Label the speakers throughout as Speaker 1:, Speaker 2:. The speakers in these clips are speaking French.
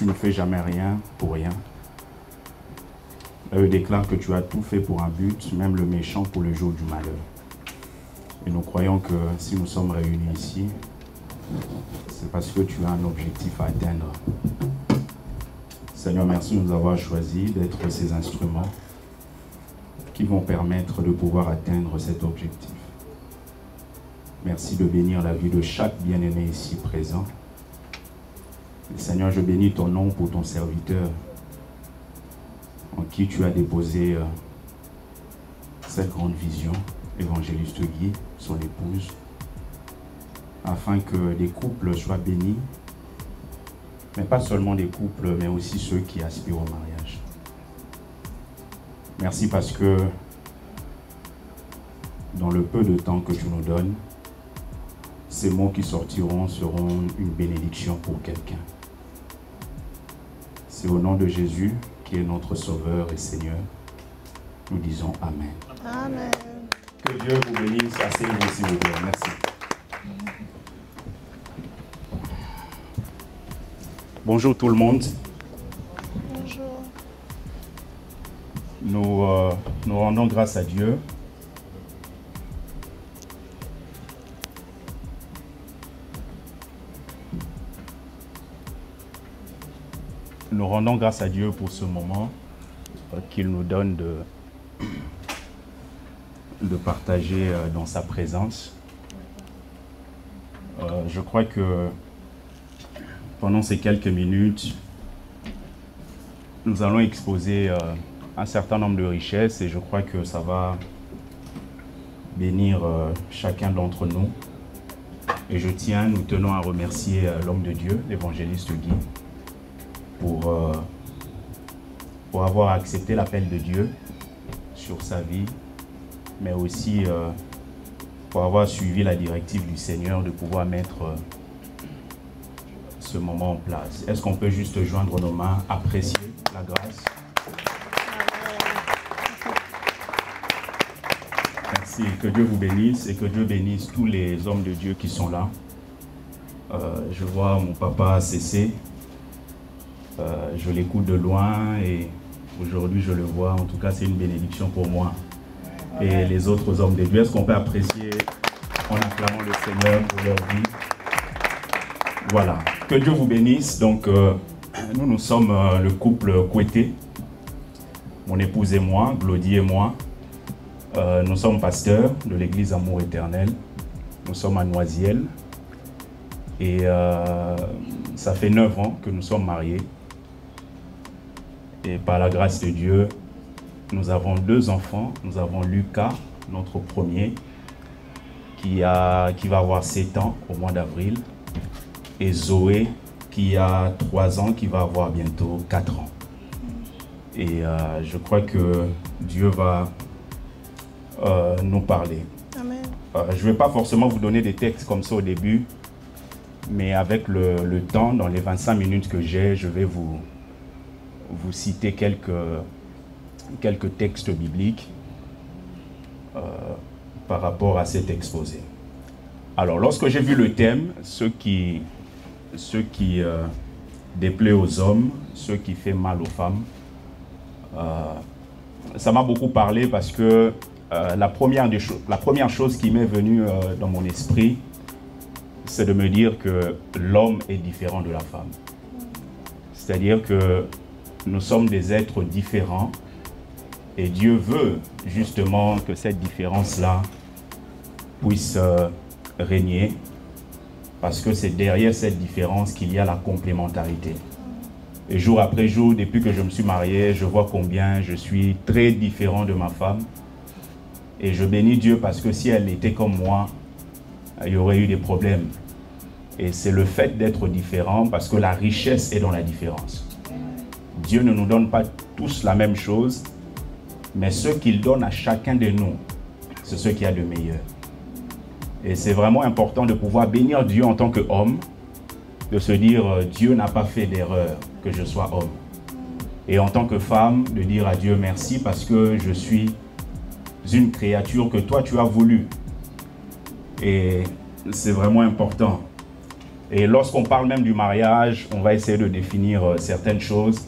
Speaker 1: tu ne fais jamais rien pour rien. La Bible déclare que tu as tout fait pour un but, même le méchant pour le jour du malheur. Et nous croyons que si nous sommes réunis ici, c'est parce que tu as un objectif à atteindre. Seigneur, merci de nous avoir choisi d'être ces instruments qui vont permettre de pouvoir atteindre cet objectif. Merci de bénir la vie de chaque bien-aimé ici présent. Et Seigneur, je bénis ton nom pour ton serviteur en qui tu as déposé cette grande vision, évangéliste Guy, son épouse, afin que des couples soient bénis, mais pas seulement des couples, mais aussi ceux qui aspirent au mariage. Merci parce que dans le peu de temps que tu nous donnes, ces mots qui sortiront seront une bénédiction pour quelqu'un. C'est au nom de Jésus, qui est notre Sauveur et Seigneur, nous disons Amen.
Speaker 2: Amen.
Speaker 1: Que Dieu vous bénisse. Asseyez-vous s'il vous plaît. Merci. Bonjour tout le monde.
Speaker 2: Bonjour.
Speaker 1: Nous rendons grâce à Dieu. Nous rendons grâce à Dieu pour ce moment qu'il nous donne de partager dans sa présence. Je crois que pendant ces quelques minutes, nous allons exposer un certain nombre de richesses et je crois que ça va bénir chacun d'entre nous. Et nous tenons à remercier l'homme de Dieu, l'évangéliste Guy, pour avoir accepté l'appel de Dieu sur sa vie, mais aussi pour avoir suivi la directive du Seigneur de pouvoir mettre ce moment en place. Est-ce qu'on peut juste joindre nos mains, apprécier la grâce? Merci, que Dieu vous bénisse et que Dieu bénisse tous les hommes de Dieu qui sont là. Je vois mon papa Cessé. Je l'écoute de loin et aujourd'hui je le vois. En tout cas, c'est une bénédiction pour moi et les autres hommes de Dieu. Est-ce qu'on peut apprécier en acclamant le Seigneur pour leur vie? Voilà. Que Dieu vous bénisse. Donc, nous sommes le couple Kouété, mon épouse et moi, Glody et moi. Nous sommes pasteurs de l'église Amour Éternel. Nous sommes à Noisiel. Et ça fait 9 ans que nous sommes mariés. Et par la grâce de Dieu, nous avons 2 enfants. Nous avons Lucas, notre premier, qui va avoir 7 ans au mois d'avril. Et Zoé, qui a 3 ans, qui va avoir bientôt 4 ans. Et je crois que Dieu va nous parler.
Speaker 2: Amen.
Speaker 1: Je ne vais pas forcément vous donner des textes comme ça au début, mais avec le temps, dans les 25 minutes que j'ai, je vais vous citer quelques textes bibliques par rapport à cet exposé. Alors, lorsque j'ai vu le thème, ce qui déplaît aux hommes, ce qui fait mal aux femmes, ça m'a beaucoup parlé parce que la première chose qui m'est venue dans mon esprit, c'est de me dire que l'homme est différent de la femme. C'est-à-dire que nous sommes des êtres différents et Dieu veut justement que cette différence-là puisse régner parce que c'est derrière cette différence qu'il y a la complémentarité. Et jour après jour, depuis que je me suis marié, je vois combien je suis très différent de ma femme. Et je bénis Dieu parce que si elle était comme moi, il y aurait eu des problèmes. Et c'est le fait d'être différent parce que la richesse est dans la différence. Dieu ne nous donne pas tous la même chose, mais ce qu'il donne à chacun de nous, c'est ce qu'il y a de meilleur. Et c'est vraiment important de pouvoir bénir Dieu en tant qu'homme, de se dire Dieu n'a pas fait d'erreur que je sois homme. Et en tant que femme, de dire à Dieu merci parce que je suis une créature que toi tu as voulu. Et c'est vraiment important. Et lorsqu'on parle même du mariage, on va essayer de définir certaines choses.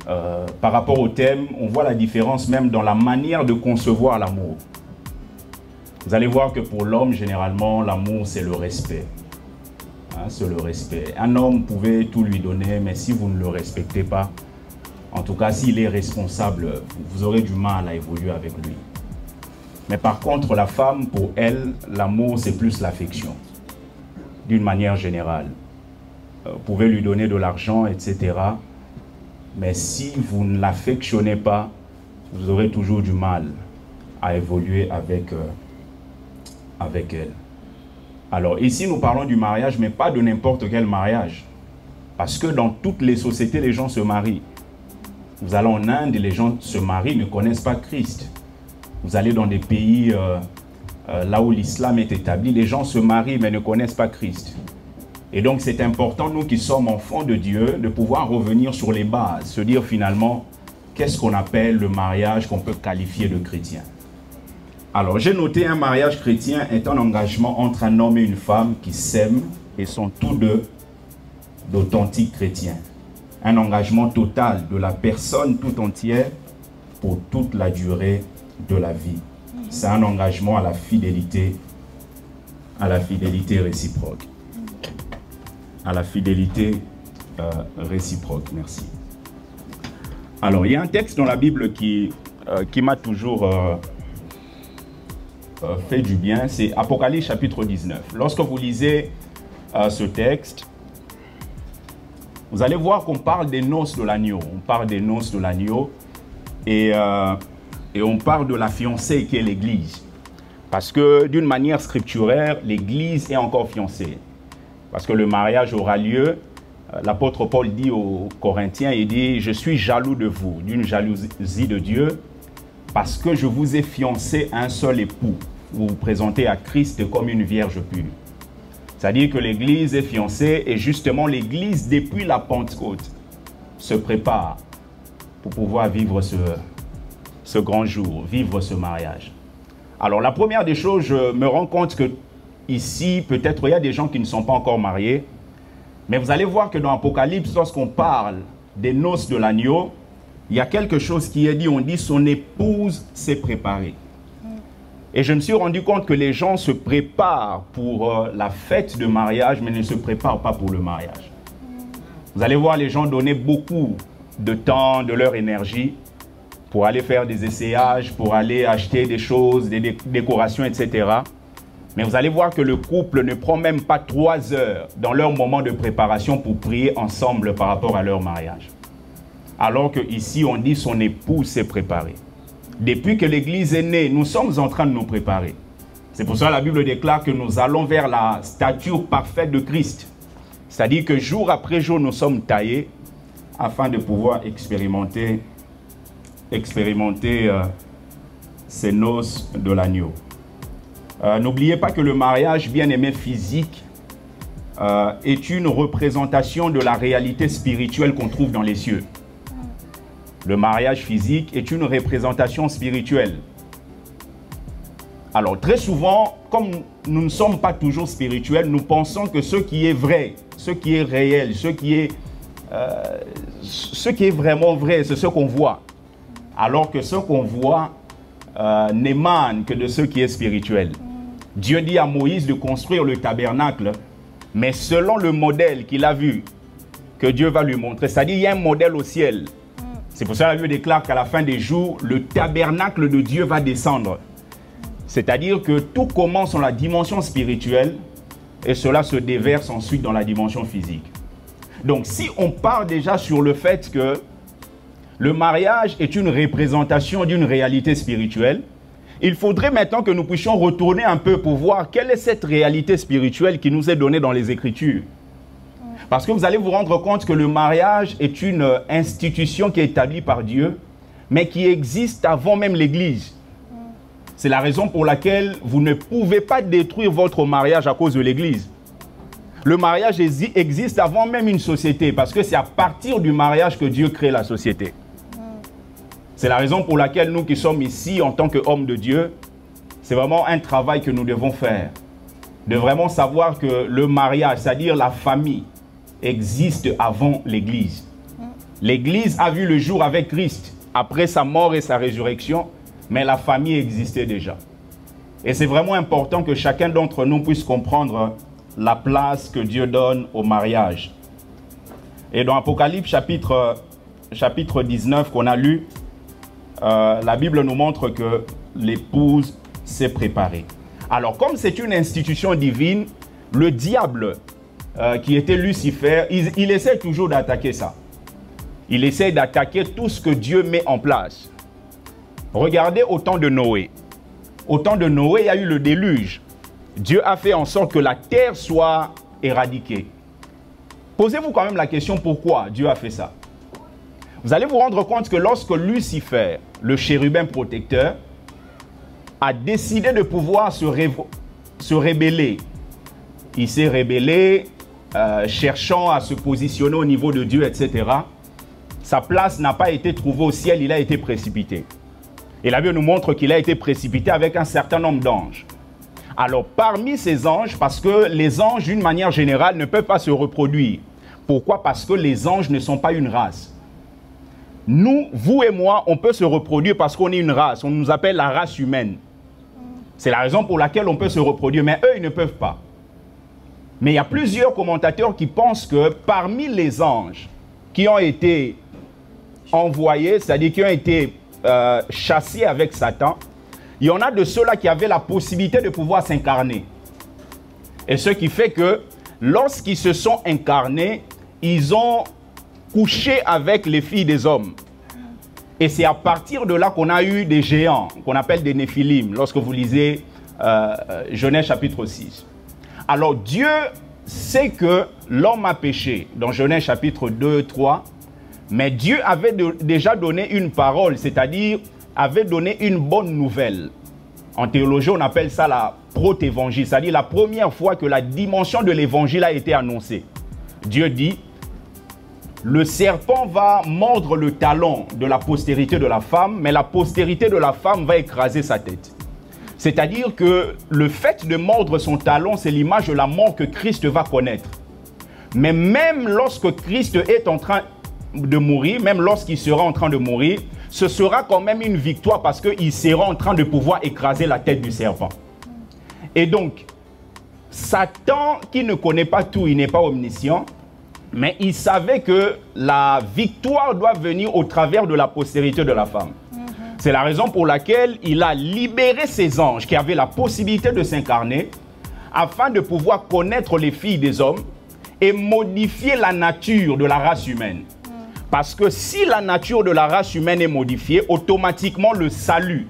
Speaker 1: Par rapport au thème, on voit la différence même dans la manière de concevoir l'amour. Vous allez voir que pour l'homme, généralement, l'amour, c'est le respect. Hein, c'est le respect. Un homme pouvait tout lui donner, mais si vous ne le respectez pas, en tout cas, s'il est responsable, vous aurez du mal à évoluer avec lui. Mais par contre, la femme, pour elle, l'amour, c'est plus l'affection, d'une manière générale. Vous pouvez lui donner de l'argent, etc. Mais si vous ne l'affectionnez pas, vous aurez toujours du mal à évoluer avec elle. Alors ici, nous parlons du mariage, mais pas de n'importe quel mariage. Parce que dans toutes les sociétés, les gens se marient. Vous allez en Inde, les gens se marient, ne connaissent pas Christ. Vous allez dans des pays là où l'islam est établi, les gens se marient, mais ne connaissent pas Christ. Et donc c'est important, nous qui sommes enfants de Dieu, de pouvoir revenir sur les bases, se dire finalement, qu'est-ce qu'on appelle le mariage qu'on peut qualifier de chrétien? Alors j'ai noté un mariage chrétien est un engagement entre un homme et une femme qui s'aiment et sont tous deux d'authentiques chrétiens. Un engagement total de la personne tout entière pour toute la durée de la vie. C'est un engagement à la fidélité réciproque. À la fidélité réciproque. Merci. Alors, il y a un texte dans la Bible qui m'a toujours fait du bien, c'est Apocalypse chapitre 19. Lorsque vous lisez ce texte, vous allez voir qu'on parle des noces de l'agneau. On parle des noces de l'agneau et on parle de la fiancée qui est l'Église. Parce que d'une manière scripturaire, l'Église est encore fiancée. Parce que le mariage aura lieu, l'apôtre Paul dit aux Corinthiens, il dit « Je suis jaloux de vous, d'une jalousie de Dieu, parce que je vous ai fiancé à un seul époux. Vous vous présentez à Christ comme une vierge pure. » C'est-à-dire que l'Église est fiancée et justement l'Église, depuis la Pentecôte, se prépare pour pouvoir vivre ce grand jour, vivre ce mariage. Alors la première des choses, je me rends compte que ici, peut-être il y a des gens qui ne sont pas encore mariés, mais vous allez voir que dans Apocalypse, lorsqu'on parle des noces de l'agneau, il y a quelque chose qui est dit, on dit son épouse s'est préparée. Et je me suis rendu compte que les gens se préparent pour la fête de mariage, mais ne se préparent pas pour le mariage. Vous allez voir les gens donner beaucoup de temps, de leur énergie, pour aller faire des essayages, pour aller acheter des choses, des décorations, etc. Mais vous allez voir que le couple ne prend même pas 3 heures dans leur moment de préparation pour prier ensemble par rapport à leur mariage. Alors qu'ici, on dit son épouse s'est préparée. Depuis que l'Église est née, nous sommes en train de nous préparer. C'est pour ça que la Bible déclare que nous allons vers la stature parfaite de Christ. C'est-à-dire que jour après jour, nous sommes taillés afin de pouvoir expérimenter ces noces de l'agneau. N'oubliez pas que le mariage, bien aimé physique, est une représentation de la réalité spirituelle qu'on trouve dans les cieux. Le mariage physique est une représentation spirituelle. Alors très souvent, comme nous ne sommes pas toujours spirituels, nous pensons que ce qui est vrai, ce qui est réel, ce qui est vraiment vrai, c'est ce qu'on voit. Alors que ce qu'on voit n'émane que de ce qui est spirituel. Dieu dit à Moïse de construire le tabernacle, mais selon le modèle qu'il a vu, que Dieu va lui montrer. C'est-à-dire il y a un modèle au ciel. C'est pour ça que la Bible déclare qu'à la fin des jours, le tabernacle de Dieu va descendre. C'est-à-dire que tout commence dans la dimension spirituelle et cela se déverse ensuite dans la dimension physique. Donc si on part déjà sur le fait que le mariage est une représentation d'une réalité spirituelle, il faudrait maintenant que nous puissions retourner un peu pour voir quelle est cette réalité spirituelle qui nous est donnée dans les Écritures. Parce que vous allez vous rendre compte que le mariage est une institution qui est établie par Dieu, mais qui existe avant même l'Église. C'est la raison pour laquelle vous ne pouvez pas détruire votre mariage à cause de l'Église. Le mariage existe avant même une société, parce que c'est à partir du mariage que Dieu crée la société. C'est la raison pour laquelle nous qui sommes ici en tant qu'hommes de Dieu, c'est vraiment un travail que nous devons faire. de vraiment savoir que le mariage, c'est-à-dire la famille, existe avant l'Église. L'Église a vu le jour avec Christ, après sa mort et sa résurrection, mais la famille existait déjà. Et c'est vraiment important que chacun d'entre nous puisse comprendre la place que Dieu donne au mariage. Et dans Apocalypse chapitre 19 qu'on a lu, la Bible nous montre que l'épouse s'est préparée. Alors comme c'est une institution divine, le diable qui était Lucifer, il essaie toujours d'attaquer ça. Il essaie d'attaquer tout ce que Dieu met en place. Regardez au temps de Noé. Au temps de Noé, il y a eu le déluge. Dieu a fait en sorte que la terre soit éradiquée. Posez-vous quand même la question pourquoi Dieu a fait ça. Vous allez vous rendre compte que lorsque Lucifer, le chérubin protecteur, a décidé de pouvoir se rebeller, il s'est rebellé, cherchant à se positionner au niveau de Dieu, etc. Sa place n'a pas été trouvée au ciel, il a été précipité. Et la Bible nous montre qu'il a été précipité avec un certain nombre d'anges. Alors, parmi ces anges, parce que les anges, d'une manière générale, ne peuvent pas se reproduire. Pourquoi? Parce que les anges ne sont pas une race. Nous, vous et moi, on peut se reproduire parce qu'on est une race. On nous appelle la race humaine. C'est la raison pour laquelle on peut se reproduire, mais eux, ils ne peuvent pas. Mais il y a plusieurs commentateurs qui pensent que parmi les anges qui ont été envoyés, c'est-à-dire qui ont été chassés avec Satan, il y en a de ceux-là qui avaient la possibilité de pouvoir s'incarner. Et ce qui fait que lorsqu'ils se sont incarnés, ils ont couché avec les filles des hommes. Et c'est à partir de là qu'on a eu des géants, qu'on appelle des Néphilim, lorsque vous lisez Genèse chapitre 6. Alors Dieu sait que l'homme a péché, dans Genèse chapitre 2, 3, mais Dieu avait déjà donné une parole, c'est-à-dire avait donné une bonne nouvelle. En théologie, on appelle ça la protévangile, c'est-à-dire la première fois que la dimension de l'évangile a été annoncée. Dieu dit, le serpent va mordre le talon de la postérité de la femme, mais la postérité de la femme va écraser sa tête. C'est-à-dire que le fait de mordre son talon, c'est l'image de la mort que Christ va connaître. Mais même lorsque Christ est en train de mourir, même lorsqu'il sera en train de mourir, ce sera quand même une victoire parce qu'il sera en train de pouvoir écraser la tête du serpent. Et donc, Satan, qui ne connaît pas tout, il n'est pas omniscient, mais il savait que la victoire doit venir au travers de la postérité de la femme. C'est la raison pour laquelle il a libéré ses anges qui avaient la possibilité de s'incarner afin de pouvoir connaître les filles des hommes et modifier la nature de la race humaine. Parce que si la nature de la race humaine est modifiée, automatiquement le salut,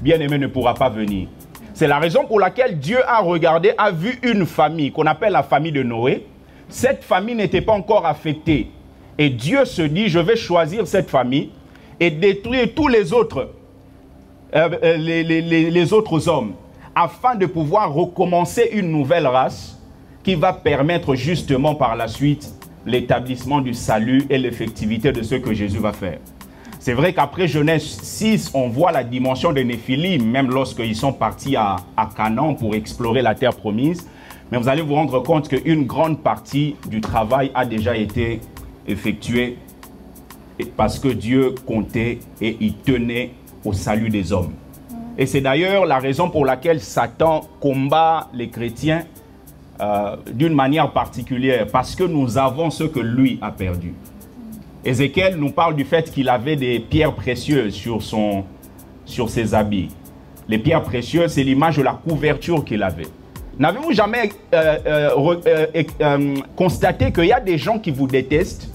Speaker 1: bien-aimé, ne pourra pas venir. C'est la raison pour laquelle Dieu a regardé, a vu une famille qu'on appelle la famille de Noé. Cette famille n'était pas encore affectée. Et Dieu se dit, je vais choisir cette famille et détruire tous les autres, les autres hommes, afin de pouvoir recommencer une nouvelle race qui va permettre justement par la suite l'établissement du salut et l'effectivité de ce que Jésus va faire. C'est vrai qu'après Genèse 6, on voit la dimension des Néphilim, même lorsqu'ils sont partis à Canaan pour explorer la terre promise. Mais vous allez vous rendre compte qu'une grande partie du travail a déjà été effectuée parce que Dieu comptait et il tenait au salut des hommes. Et c'est d'ailleurs la raison pour laquelle Satan combat les chrétiens d'une manière particulière, parce que nous avons ce que lui a perdu. Ézéchiel nous parle du fait qu'il avait des pierres précieuses sur ses habits. Les pierres précieuses, c'est l'image de la couverture qu'il avait. N'avez-vous jamais constaté qu'il y a des gens qui vous détestent?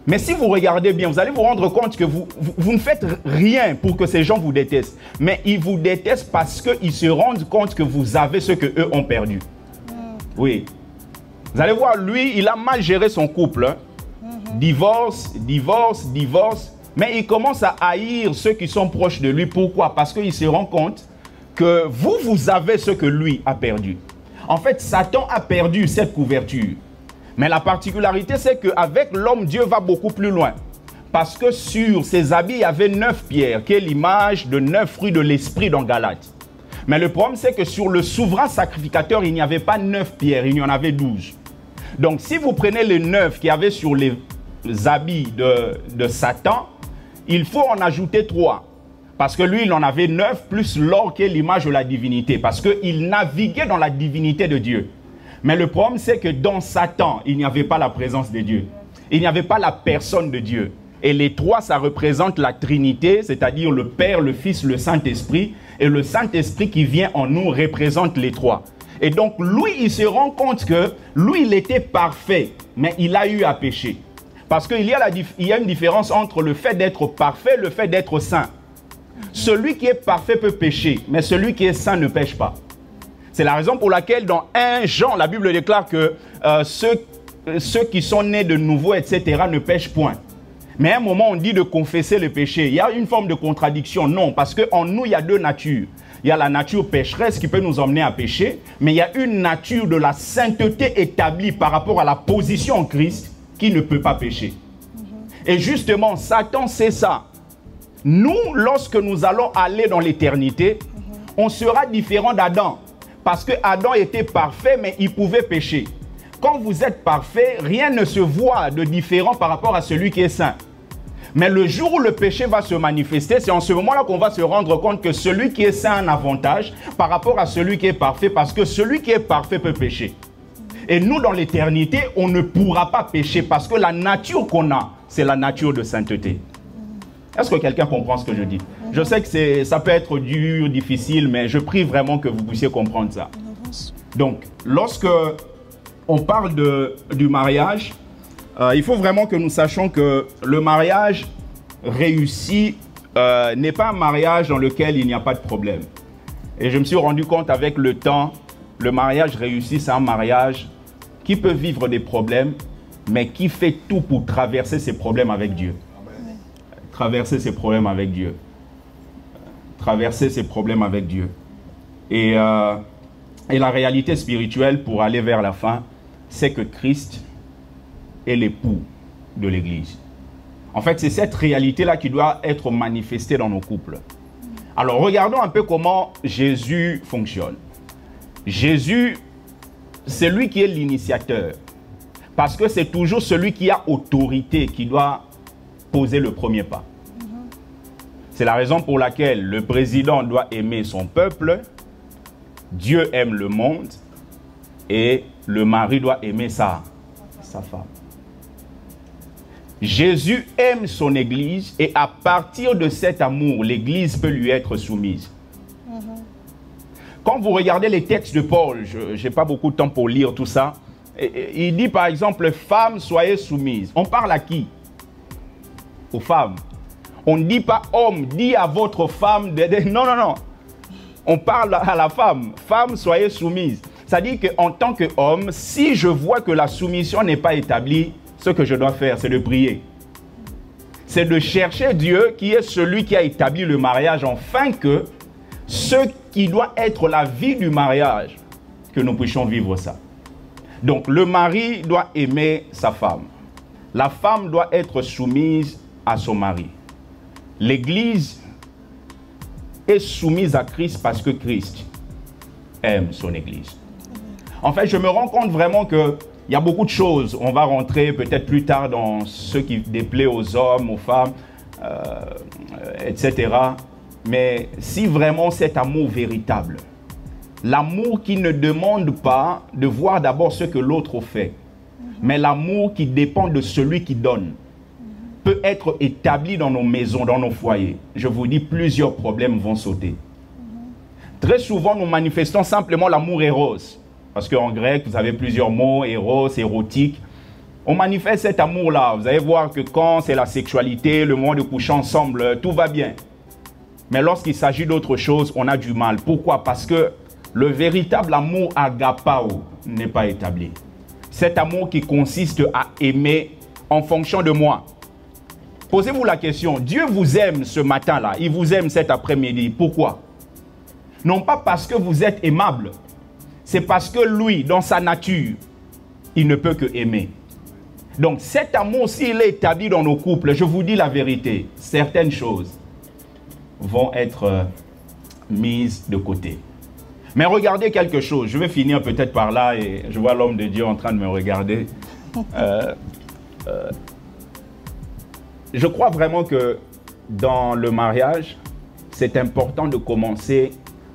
Speaker 1: Mais si vous regardez bien, vous allez vous rendre compte que vous ne faites rien pour que ces gens vous détestent. Mais ils vous détestent parce qu'ils se rendent compte que vous avez ce qu'eux ont perdu. Oui. Vous allez voir, lui, il a mal géré son couple. Hein. Divorce, divorce, divorce. Mais il commence à haïr ceux qui sont proches de lui. Pourquoi? Parce qu'il se rend compte que vous avez ce que lui a perdu. En fait, Satan a perdu cette couverture. Mais la particularité, c'est qu'avec l'homme, Dieu va beaucoup plus loin. Parce que sur ses habits, il y avait 9 pierres, qui est l'image de 9 fruits de l'esprit dans Galates. Mais le problème, c'est que sur le souverain sacrificateur, il n'y avait pas 9 pierres, il y en avait 12. Donc, si vous prenez les 9 qu'il y avait sur les habits de Satan, il faut en ajouter 3. Parce que lui, il en avait 9, plus l'or qui est l'image de la divinité. Parce qu'il naviguait dans la divinité de Dieu. Mais le problème, c'est que dans Satan, il n'y avait pas la présence de Dieu. Il n'y avait pas la personne de Dieu. Et les 3, ça représente la Trinité, c'est-à-dire le Père, le Fils, le Saint-Esprit. Et le Saint-Esprit qui vient en nous représente les 3. Et donc, lui, il se rend compte que lui, il était parfait, mais il a eu à pécher. Parce qu'il y a une différence entre le fait d'être parfait et le fait d'être saint. Celui qui est parfait peut pécher, mais celui qui est saint ne pêche pas. C'est la raison pour laquelle dans 1 Jean, la Bible déclare que ceux qui sont nés de nouveau, etc., ne pêchent point. Mais à un moment, on dit de confesser le péché. Il y a une forme de contradiction. Non, parce qu'en nous, il y a 2 natures. Il y a la nature pécheresse qui peut nous emmener à pécher, mais il y a une nature de la sainteté établie par rapport à la position en Christ qui ne peut pas pécher. Et justement, Satan sait ça. Nous, lorsque nous allons aller dans l'éternité, on sera différent d'Adam. Parce que Adam était parfait, mais il pouvait pécher. Quand vous êtes parfait, rien ne se voit de différent par rapport à celui qui est saint. Mais le jour où le péché va se manifester, c'est en ce moment-là qu'on va se rendre compte que celui qui est saint a un avantage par rapport à celui qui est parfait, parce que celui qui est parfait peut pécher. Et nous, dans l'éternité, on ne pourra pas pécher parce que la nature qu'on a, c'est la nature de sainteté. Est-ce que quelqu'un comprend ce que je dis? Je sais que ça peut être dur, difficile, mais je prie vraiment que vous puissiez comprendre ça. Donc, lorsque on parle du mariage, il faut vraiment que nous sachions que le mariage réussi n'est pas un mariage dans lequel il n'y a pas de problème. Et je me suis rendu compte avec le temps, le mariage réussi, c'est un mariage qui peut vivre des problèmes, mais qui fait tout pour traverser ces problèmes avec Dieu. Amen. Traverser ces problèmes avec Dieu. Traverser ces problèmes avec Dieu. Et la réalité spirituelle, pour aller vers la fin, c'est que Christ est l'époux de l'Église. En fait, c'est cette réalité-là qui doit être manifestée dans nos couples. Alors, regardons un peu comment Jésus fonctionne. Jésus, c'est lui qui est l'initiateur. Parce que c'est toujours celui qui a autorité qui doit poser le premier pas. C'est la raison pour laquelle le président doit aimer son peuple, Dieu aime le monde, et le mari doit aimer sa femme. Jésus aime son Église et à partir de cet amour, l'Église peut lui être soumise. Quand vous regardez les textes de Paul, je n'ai pas beaucoup de temps pour lire tout ça, il dit par exemple, femmes, soyez soumises. On parle à qui? Aux femmes. On ne dit pas homme, dis à votre femme. Non, non, non. On parle à la femme. Femme, soyez soumise. C'est-à-dire qu'en tant qu'homme, si je vois que la soumission n'est pas établie, ce que je dois faire, c'est de prier. C'est de chercher Dieu qui est celui qui a établi le mariage, afin que ce qui doit être la vie du mariage, que nous puissions vivre ça. Donc le mari doit aimer sa femme. La femme doit être soumise à son mari. L'Église est soumise à Christ parce que Christ aime son Église. En fait, je me rends compte vraiment qu'il y a beaucoup de choses. On va rentrer peut-être plus tard dans ce qui déplaît aux hommes, aux femmes, etc. Mais si vraiment cet amour véritable, l'amour qui ne demande pas de voir d'abord ce que l'autre fait, mais l'amour qui dépend de celui qui donne, peut être établi dans nos maisons, dans nos foyers, je vous dis, plusieurs problèmes vont sauter. Très souvent, nous manifestons simplement l'amour éros. Parce qu'en grec, vous avez plusieurs mots, éros, érotique. On manifeste cet amour-là. Vous allez voir que quand c'est la sexualité, le moment de coucher ensemble, tout va bien. Mais lorsqu'il s'agit d'autre chose, on a du mal. Pourquoi? Parce que le véritable amour agapao n'est pas établi. Cet amour qui consiste à aimer en fonction de moi. Posez-vous la question, Dieu vous aime ce matin-là, il vous aime cet après-midi. Pourquoi? Non pas parce que vous êtes aimable, c'est parce que lui, dans sa nature, il ne peut que aimer. Donc cet amour, s'il est établi dans nos couples, je vous dis la vérité, certaines choses vont être mises de côté. Mais regardez quelque chose, je vais finir peut-être par là et je vois l'homme de Dieu en train de me regarder. Je crois vraiment que dans le mariage, c'est important de commencer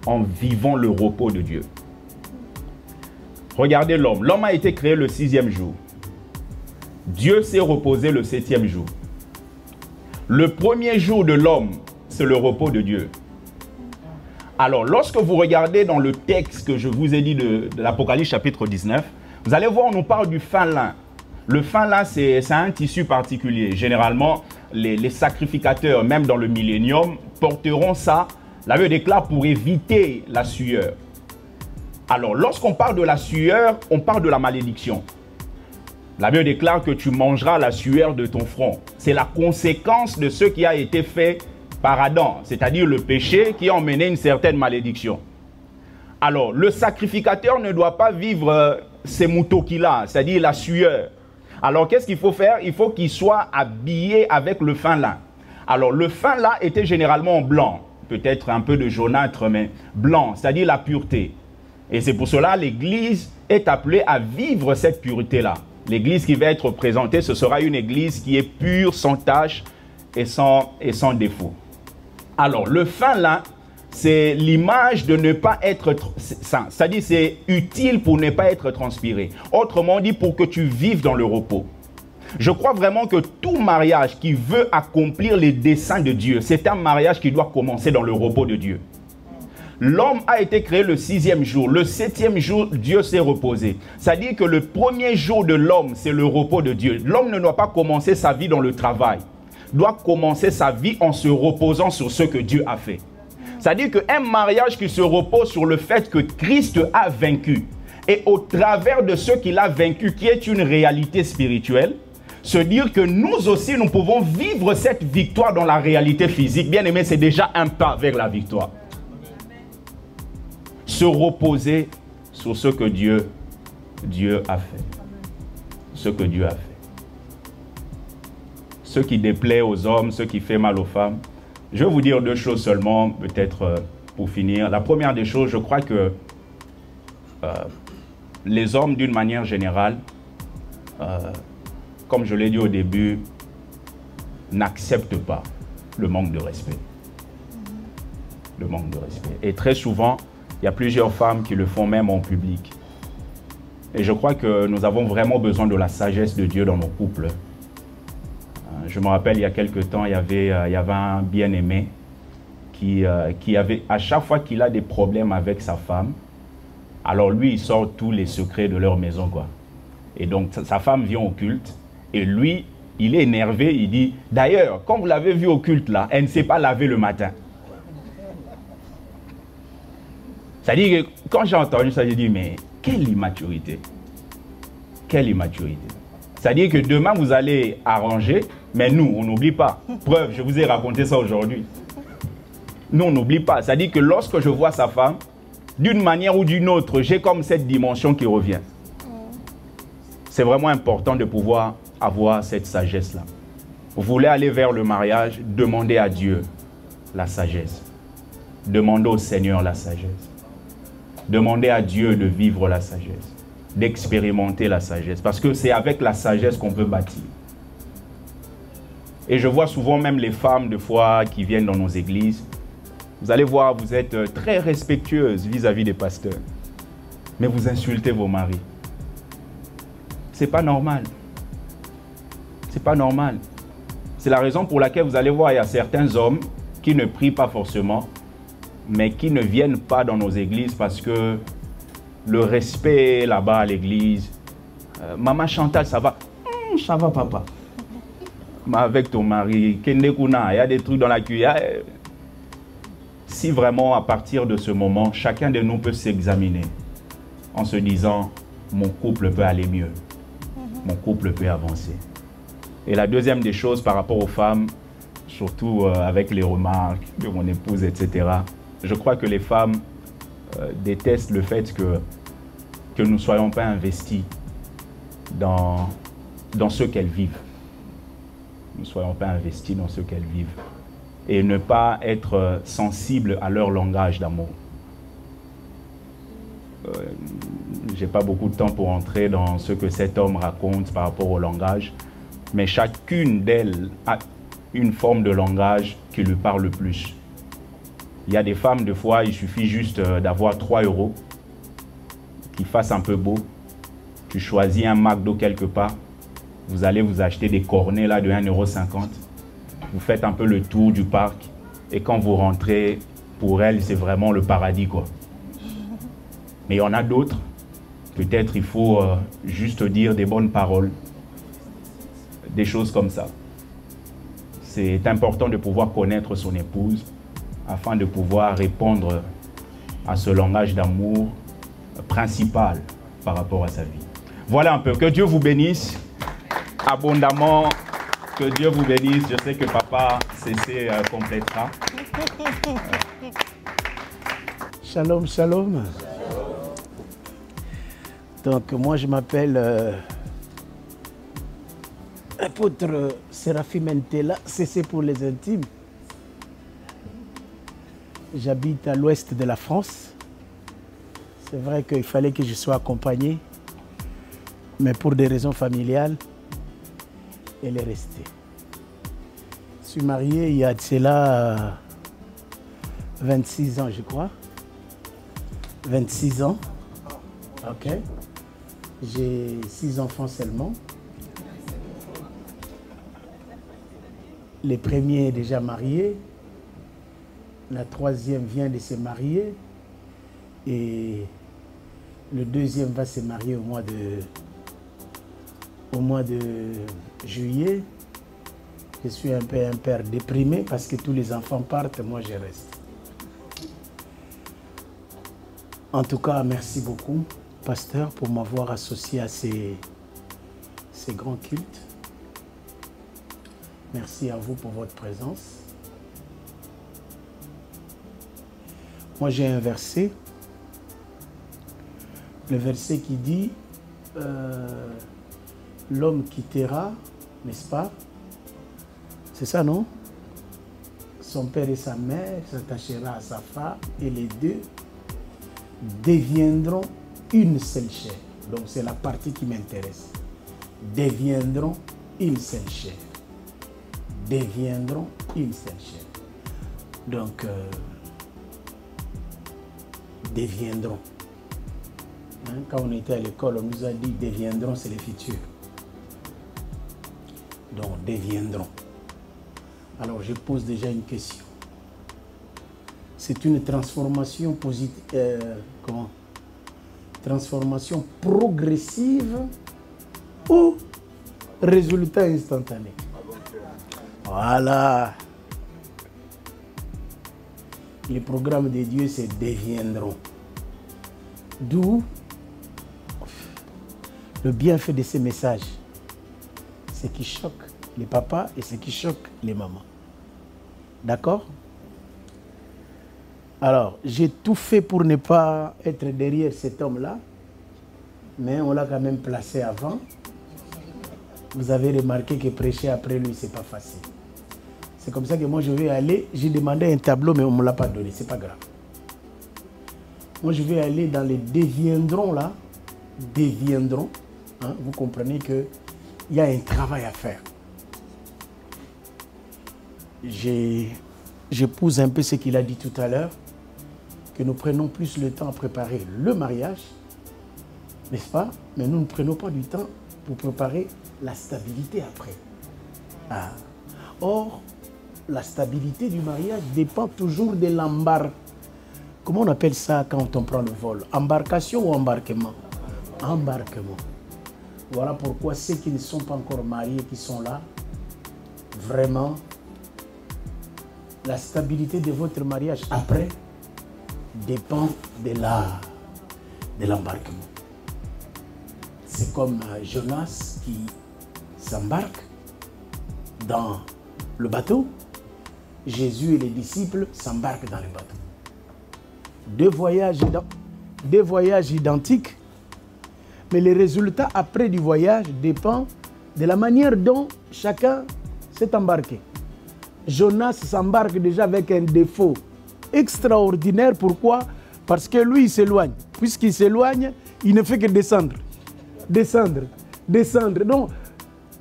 Speaker 1: en vivant le repos de Dieu. Regardez l'homme. L'homme a été créé le 6e jour. Dieu s'est reposé le 7e jour. Le premier jour de l'homme, c'est le repos de Dieu. Alors, lorsque vous regardez dans le texte que je vous ai dit de l'Apocalypse chapitre 19, vous allez voir, on nous parle du fin lin. Le fin lin, c'est un tissu particulier. Généralement, les sacrificateurs, même dans le millénium, porteront ça, la Bible déclare, pour éviter la sueur. Alors, lorsqu'on parle de la sueur, on parle de la malédiction. La Bible déclare que tu mangeras la sueur de ton front. C'est la conséquence de ce qui a été fait par Adam, c'est-à-dire le péché qui a emmené une certaine malédiction. Alors, le sacrificateur ne doit pas vivre ces moutons qu'il a, c'est-à-dire la sueur. Alors, qu'est-ce qu'il faut faire? Il faut qu'il soit habillé avec le fin lin. Alors, le fin lin était généralement blanc, peut-être un peu de jaunâtre, mais blanc, c'est-à-dire la pureté. Et c'est pour cela que l'Église est appelée à vivre cette pureté-là. L'Église qui va être présentée, ce sera une Église qui est pure, sans tache et sans défaut. Alors, le fin lin, c'est l'image de ne pas être sain. C'est-à-dire, c'est utile pour ne pas être transpiré. Autrement dit, pour que tu vives dans le repos. Je crois vraiment que tout mariage qui veut accomplir les desseins de Dieu, c'est un mariage qui doit commencer dans le repos de Dieu. L'homme a été créé le 6e jour. Le 7e jour, Dieu s'est reposé. C'est-à-dire que le premier jour de l'homme, c'est le repos de Dieu. L'homme ne doit pas commencer sa vie dans le travail. Il doit commencer sa vie en se reposant sur ce que Dieu a fait. C'est-à-dire qu'un mariage qui se repose sur le fait que Christ a vaincu, et au travers de ce qu'il a vaincu, qui est une réalité spirituelle, se dire que nous aussi, nous pouvons vivre cette victoire dans la réalité physique. Bien aimé, c'est déjà un pas vers la victoire. Se reposer sur ce que Dieu a fait. Ce que Dieu a fait. Ce qui déplaît aux hommes, ce qui fait mal aux femmes. Je vais vous dire deux choses seulement, peut-être pour finir. La première des choses, je crois que les hommes, d'une manière générale, comme je l'ai dit au début, n'acceptent pas le manque de respect. Le manque de respect. Et très souvent, il y a plusieurs femmes qui le font même en public. Et je crois que nous avons vraiment besoin de la sagesse de Dieu dans nos couples. Je me rappelle, il y a quelque temps, il y avait un bien-aimé qui avait, à chaque fois qu'il a des problèmes avec sa femme, alors lui, il sort tous les secrets de leur maison, quoi. Et donc, sa femme vient au culte, et lui, il est énervé, il dit, d'ailleurs, quand vous l'avez vu au culte, là, elle ne s'est pas lavée le matin. C'est-à-dire que quand j'ai entendu ça, j'ai dit, mais quelle immaturité. Quelle immaturité. C'est-à-dire que demain, vous allez arranger, mais nous, on n'oublie pas. Preuve, je vous ai raconté ça aujourd'hui. Nous, on n'oublie pas. C'est-à-dire que lorsque je vois sa femme, d'une manière ou d'une autre, j'ai comme cette dimension qui revient. C'est vraiment important de pouvoir avoir cette sagesse-là. Vous voulez aller vers le mariage, demandez à Dieu la sagesse. Demandez au Seigneur la sagesse. Demandez à Dieu de vivre la sagesse, d'expérimenter la sagesse. Parce que c'est avec la sagesse qu'on peut bâtir. Et je vois souvent même les femmes, de foi, qui viennent dans nos églises. Vous allez voir, vous êtes très respectueuses vis-à-vis des pasteurs. Mais vous insultez vos maris. C'est pas normal. C'est pas normal. C'est la raison pour laquelle vous allez voir, il y a certains hommes qui ne prient pas forcément, mais qui ne viennent pas dans nos églises parce que le respect là-bas à l'église, maman Chantal, ça va? Ça va, papa. Mais avec ton mari, Kende Kuna, il y a des trucs dans la cuillère. Si vraiment, à partir de ce moment, chacun de nous peut s'examiner en se disant, mon couple peut aller mieux. Mon couple peut avancer. Et la deuxième des choses par rapport aux femmes, surtout avec les remarques de mon épouse, etc., je crois que les femmes détestent le fait que nous ne soyons pas investis dans ce qu'elles vivent. Nous ne soyons pas investis dans ce qu'elles vivent. Et ne pas être sensibles à leur langage d'amour. Je n'ai pas beaucoup de temps pour entrer dans ce que cet homme raconte par rapport au langage, mais chacune d'elles a une forme de langage qui lui parle le plus. Il y a des femmes, des fois, il suffit juste d'avoir 3 € qui fassent un peu beau. Tu choisis un McDo quelque part, vous allez vous acheter des cornets là de 1,50 €. Vous faites un peu le tour du parc et quand vous rentrez, pour elles, c'est vraiment le paradis, quoi. Mais il y en a d'autres, peut-être il faut juste dire des bonnes paroles, des choses comme ça. C'est important de pouvoir connaître son épouse afin de pouvoir répondre à ce langage d'amour principal par rapport à sa vie. Voilà un peu. Que Dieu vous bénisse abondamment. Que Dieu vous bénisse. Je sais que papa CC complétera.
Speaker 3: Shalom, shalom. Donc moi je m'appelle apôtre Séraphim Ntela, CC pour les intimes. J'habite à l'ouest de la France. C'est vrai qu'il fallait que je sois accompagné, mais pour des raisons familiales, elle est restée. Je suis marié il y a de cela 26 ans, je crois. 26 ans. Ok. J'ai 6 enfants seulement. Le premier est déjà marié. La troisième vient de se marier. Et le deuxième va se marier au mois de juillet. Je suis un peu un père déprimé parce que tous les enfants partent, moi je reste. En tout cas, merci beaucoup, pasteur, pour m'avoir associé à ces grands cultes. Merci à vous pour votre présence. Moi, j'ai un verset. Le verset qui dit l'homme quittera, n'est-ce pas? C'est ça, non? Son père et sa mère s'attachera à sa femme et les deux deviendront une seule chair. Donc c'est la partie qui m'intéresse. Deviendront une seule chair. Deviendront une seule chair. Donc, deviendront. Hein, quand on était à l'école, on nous a dit deviendront, c'est le futur. Donc, deviendront. Alors, je pose déjà une question. C'est une transformation positive, transformation progressive ou résultat instantané? Voilà. Le programme de Dieu, c'est deviendront. D'où le bienfait de ces messages. Ce qui choque les papas et ce qui choque les mamans. D'accord? Alors, j'ai tout fait pour ne pas être derrière cet homme-là, mais on l'a quand même placé avant. Vous avez remarqué que prêcher après lui, c'est pas facile. C'est comme ça que moi, je vais aller, j'ai demandé un tableau, mais on ne me l'a pas donné, c'est pas grave. Moi, je vais aller dans les deviendront là, deviendront. Hein, vous comprenez qu'il y a un travail à faire. J'épouse un peu ce qu'il a dit tout à l'heure, que nous prenons plus le temps à préparer le mariage, n'est-ce pas? Mais nous ne prenons pas du temps pour préparer la stabilité après. Ah. Or, la stabilité du mariage dépend toujours de l'embarque. Comment on appelle ça quand on prend le vol? Embarcation ou embarquement? Embarquement. Voilà pourquoi ceux qui ne sont pas encore mariés, qui sont là, vraiment, la stabilité de votre mariage après dépend de l'embarquement. C'est comme Jonas qui s'embarque dans le bateau. Jésus et les disciples s'embarquent dans le bateau. Deux voyages identiques, mais les résultats après du voyage dépendent de la manière dont chacun s'est embarqué. Jonas s'embarque déjà avec un défaut extraordinaire. Pourquoi? Parce que lui, il s'éloigne. Puisqu'il s'éloigne, il ne fait que descendre. Descendre, descendre. Donc,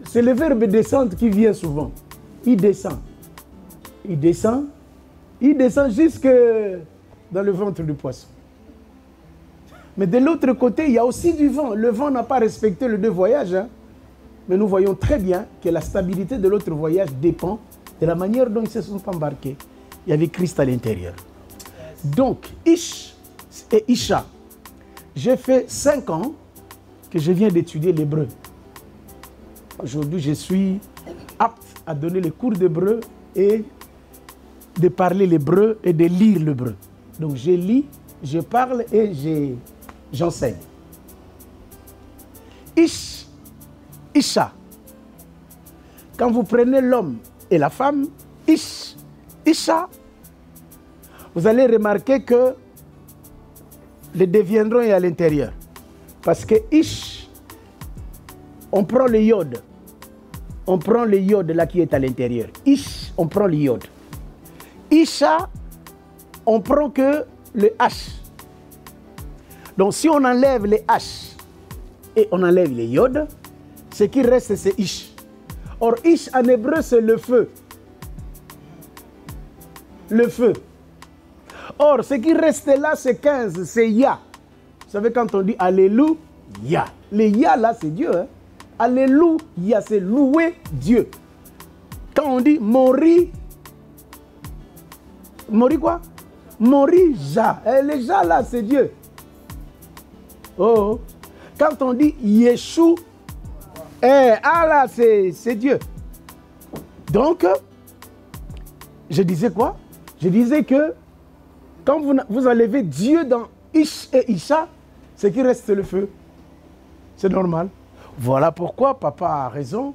Speaker 3: c'est le verbe descendre qui vient souvent. Il descend. Il descend. Il descend jusque dans le ventre du poisson. Mais de l'autre côté, il y a aussi du vent. Le vent n'a pas respecté le deux voyages. Hein. Mais nous voyons très bien que la stabilité de l'autre voyage dépend de la manière dont ils se sont embarqués. Il y avait Christ à l'intérieur. Donc, Ish et Isha. J'ai fait 5 ans que je viens d'étudier l'hébreu. Aujourd'hui, je suis apte à donner les cours d'hébreu et de parler l'hébreu et de lire l'hébreu. Donc, je lis, je parle et j'enseigne. Ish, Isha. Quand vous prenez l'homme et la femme, Ish, Isha, vous allez remarquer que le deviendront est à l'intérieur. Parce que Ish, on prend le iode. On prend le iode là qui est à l'intérieur. Ish, on prend le iode. Isha, on prend que le H. Donc si on enlève les H et on enlève les iode, ce qui reste c'est Ish. Or Ish en hébreu c'est le feu. Le feu. Or, ce qui reste là, c'est 15, c'est Ya. Vous savez, quand on dit Alléluia, le Ya là, c'est Dieu. Hein? Alléluia, c'est louer Dieu. Quand on dit Mori, Mori quoi? Mori Ja. Le Ja là, c'est Dieu. Oh. Quand on dit Yeshua, là, c'est Dieu. Donc, je disais quoi? Je disais que quand vous enlevez Dieu dans Ish et Isha, ce qui reste c'est le feu. C'est normal. Voilà pourquoi papa a raison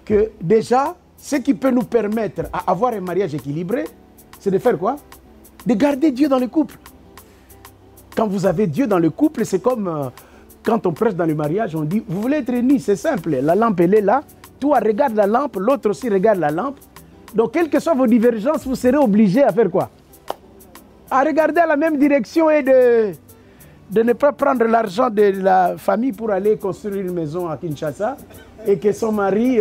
Speaker 3: que déjà, ce qui peut nous permettre à avoir un mariage équilibré, c'est de faire quoi? De garder Dieu dans le couple. Quand vous avez Dieu dans le couple, c'est comme quand on prêche dans le mariage, on dit, vous voulez être unis, c'est simple. La lampe, elle est là. Toi, regarde la lampe, l'autre aussi regarde la lampe. Donc, quelles que soient vos divergences, vous serez obligés à faire quoi? À regarder à la même direction et de ne pas prendre l'argent de la famille pour aller construire une maison à Kinshasa et que son mari,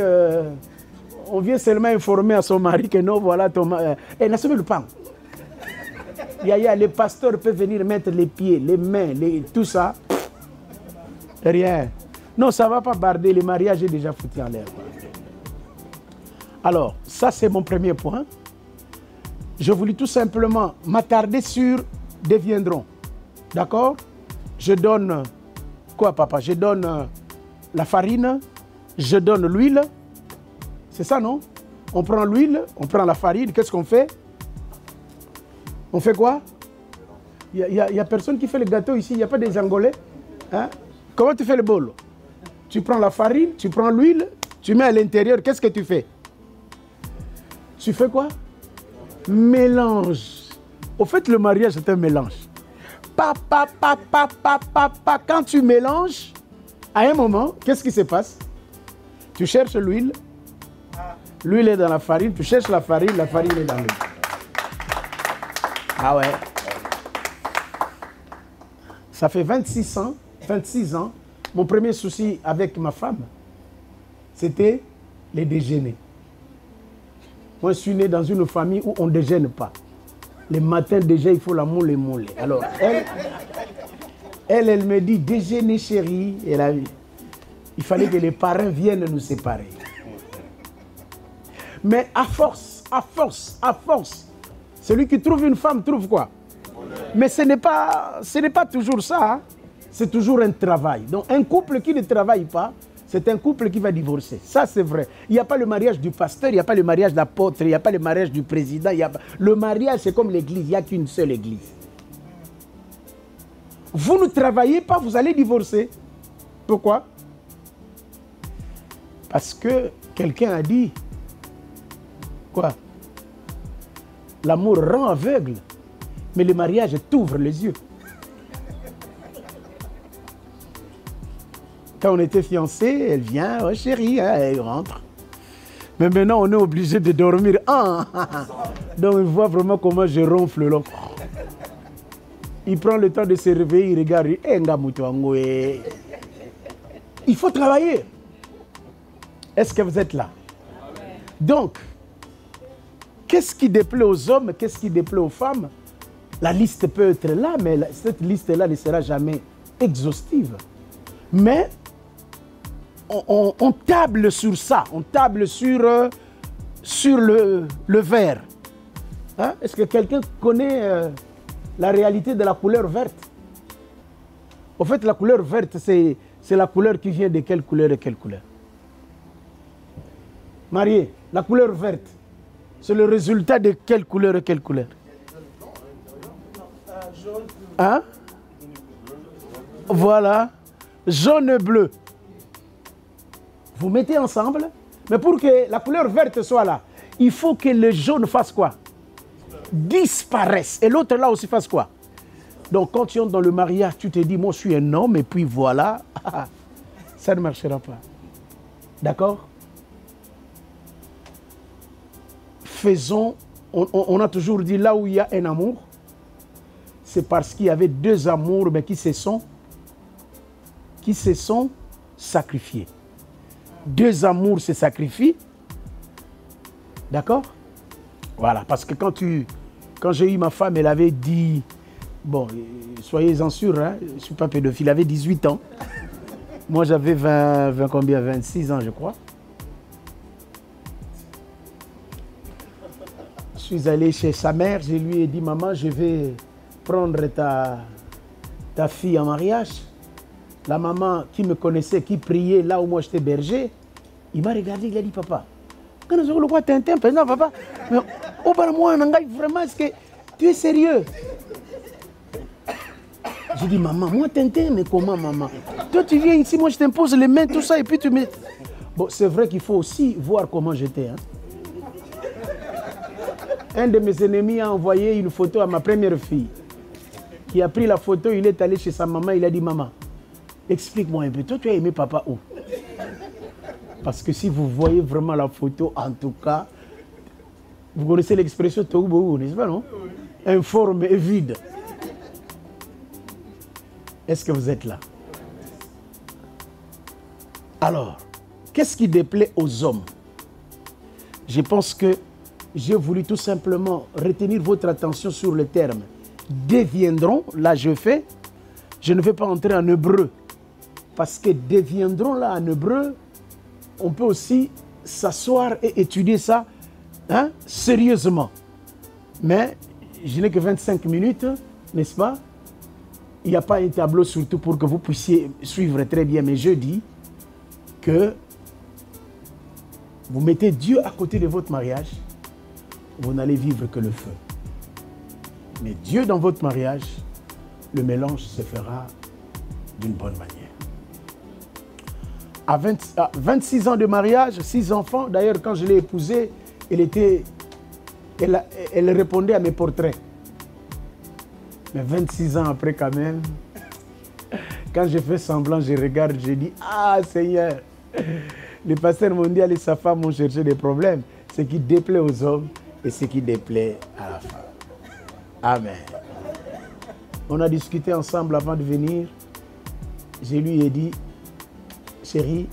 Speaker 3: on vient seulement informer à son mari que non, voilà ton mari. Et n'assumez le pain. Les pasteurs peuvent venir mettre les pieds, les mains, tout ça. Rien. Non, ça ne va pas barder, le mariage est déjà foutu en l'air. Alors, ça c'est mon premier point. Je voulais tout simplement m'attarder sur deviendront. D'accord? Je donne quoi, papa? Je donne la farine, je donne l'huile. C'est ça, non? On prend l'huile, on prend la farine. Qu'est-ce qu'on fait? On fait quoi? Il n'y a personne qui fait le gâteau ici. Il n'y a pas des Angolais. Hein? Comment tu fais le bol? Tu prends la farine, tu prends l'huile, tu mets à l'intérieur. Qu'est-ce que tu fais? Tu fais quoi? Mélange. Au fait, le mariage, c'est un mélange. Quand tu mélanges, à un moment, qu'est-ce qui se passe? Tu cherches l'huile. L'huile est dans la farine. Tu cherches la farine est dans l'huile. Ah ouais. Ça fait 26 ans. Mon premier souci avec ma femme, c'était les déjeuners. Moi, je suis né dans une famille où on ne déjeune pas. Le matin, déjà, il faut la moule. Alors, elle me dit, déjeuner, chérie. Il fallait que les parents viennent nous séparer. Mais à force, celui qui trouve une femme trouve quoi? Mais ce n'est pas toujours ça. Hein? C'est toujours un travail. Donc, un couple qui ne travaille pas, c'est un couple qui va divorcer. Ça, c'est vrai. Il n'y a pas le mariage du pasteur, il n'y a pas le mariage d'apôtre, il n'y a pas le mariage du président. Le mariage, c'est comme l'église, il n'y a qu'une seule église. Vous ne travaillez pas, vous allez divorcer. Pourquoi? Parce que quelqu'un a dit, quoi? L'amour rend aveugle, mais le mariage t'ouvre les yeux. Quand on était fiancés, elle vient, oh chérie, hein, elle rentre. Mais maintenant, on est obligé de dormir. Donc, il voit vraiment comment je ronfle là. il prend le temps de se réveiller, il regarde, il faut travailler. Est-ce que vous êtes là? Donc, qu'est-ce qui déplaît aux hommes, qu'est-ce qui déplaît aux femmes? La liste peut être là, mais cette liste-là ne sera jamais exhaustive. Mais on table sur ça, on table sur le vert. Hein? Est-ce que quelqu'un connaît la réalité de la couleur verte? En fait, la couleur verte, c'est la couleur qui vient de quelle couleur et quelle couleur? Marié, la couleur verte, c'est le résultat de quelle couleur et quelle couleur? Hein? Voilà, jaune et bleu. Vous mettez ensemble, mais pour que la couleur verte soit là, il faut que le jaune fasse quoi? Disparaisse. Et l'autre là aussi fasse quoi? Donc quand tu entres dans le mariage, tu te dis, moi je suis un homme, et puis voilà, ça ne marchera pas. D'accord? Faisons, on a toujours dit, là où il y a un amour, c'est parce qu'il y avait deux amours, mais qui se sont sacrifiés. Deux amours se sacrifient. D'accord? Voilà, parce que quand j'ai eu ma femme, elle avait dit, bon, soyez-en sûrs, hein, je ne suis pas pédophile, elle avait 18 ans. Moi, j'avais 26 ans, je crois. Je suis allé chez sa mère, je lui ai dit, maman, je vais prendre ta fille en mariage. La maman qui me connaissait, qui priait là où moi j'étais berger, il m'a regardé, il a dit, papa, quand je le vois Tintin, papa, mais au bas de moi, vraiment, est-ce que tu es sérieux? J'ai dit, maman, moi Tintin, mais comment maman? Toi tu viens ici, moi je t'impose les mains, tout ça, et puis tu me... Bon, c'est vrai qu'il faut aussi voir comment j'étais. Hein. Un de mes ennemis a envoyé une photo à ma première fille. Qui a pris la photo, il est allé chez sa maman, il a dit, maman, explique-moi un peu, toi tu as aimé papa où? Parce que si vous voyez vraiment la photo, en tout cas, vous connaissez l'expression Toubou, n'est-ce pas, non? Informe et vide. Est-ce que vous êtes là? Alors, qu'est-ce qui déplaît aux hommes? Je pense que j'ai voulu tout simplement retenir votre attention sur le terme deviendront. Là, je ne vais pas entrer en hébreu. Parce que deviendront, là, en hébreu, on peut aussi s'asseoir et étudier ça sérieusement. Mais je n'ai que 25 minutes, n'est-ce pas? Il n'y a pas un tableau surtout pour que vous puissiez suivre très bien. Mais je dis que vous mettez Dieu à côté de votre mariage, vous n'allez vivre que le feu. Mais Dieu dans votre mariage, le mélange se fera d'une bonne manière. À 26 ans de mariage, 6 enfants, d'ailleurs quand je l'ai épousée, elle répondait à mes portraits. Mais 26 ans après quand même, quand je fais semblant, je regarde, je dis, ah Seigneur, le pasteur mondial et sa femme ont cherché des problèmes. Ce qui déplaît aux hommes et ce qui déplaît à la femme. Amen. On a discuté ensemble avant de venir. Je lui ai dit, chérie,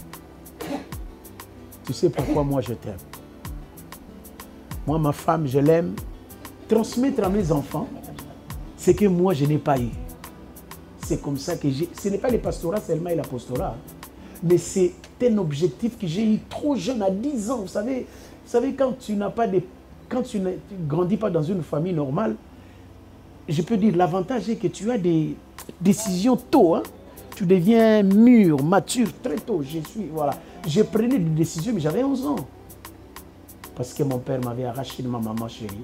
Speaker 3: tu sais pourquoi moi je t'aime. Moi, ma femme, je l'aime. Transmettre à mes enfants ce que moi je n'ai pas eu. C'est comme ça que j'ai... Ce n'est pas le pastorat seulement et l'apostolat, mais c'est un objectif que j'ai eu trop jeune, à 10 ans. Vous savez quand tu n'as pas de... Quand tu ne grandis pas dans une famille normale, je peux dire, l'avantage est que tu as des décisions tôt. Hein? Tu deviens mûr, mature très tôt. J'ai pris des décisions, mais j'avais 11 ans. Parce que mon père m'avait arraché de ma maman chérie.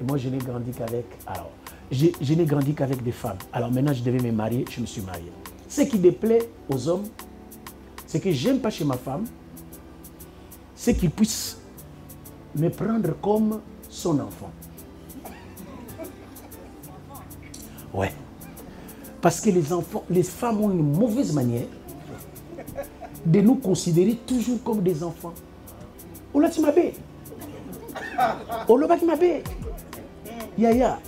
Speaker 3: Et moi, je n'ai grandi qu'avec... Alors, je n'ai grandi qu'avec des femmes. Alors maintenant, je devais me marier, je me suis marié. Ce qui déplaît aux hommes, c'est que je n'aime pas chez ma femme, c'est qu'ils puissent me prendre comme son enfant. Ouais. Parce que les femmes ont une mauvaise manière de nous considérer toujours comme des enfants. Ola Timabe. Oloba Timabe. Yaya.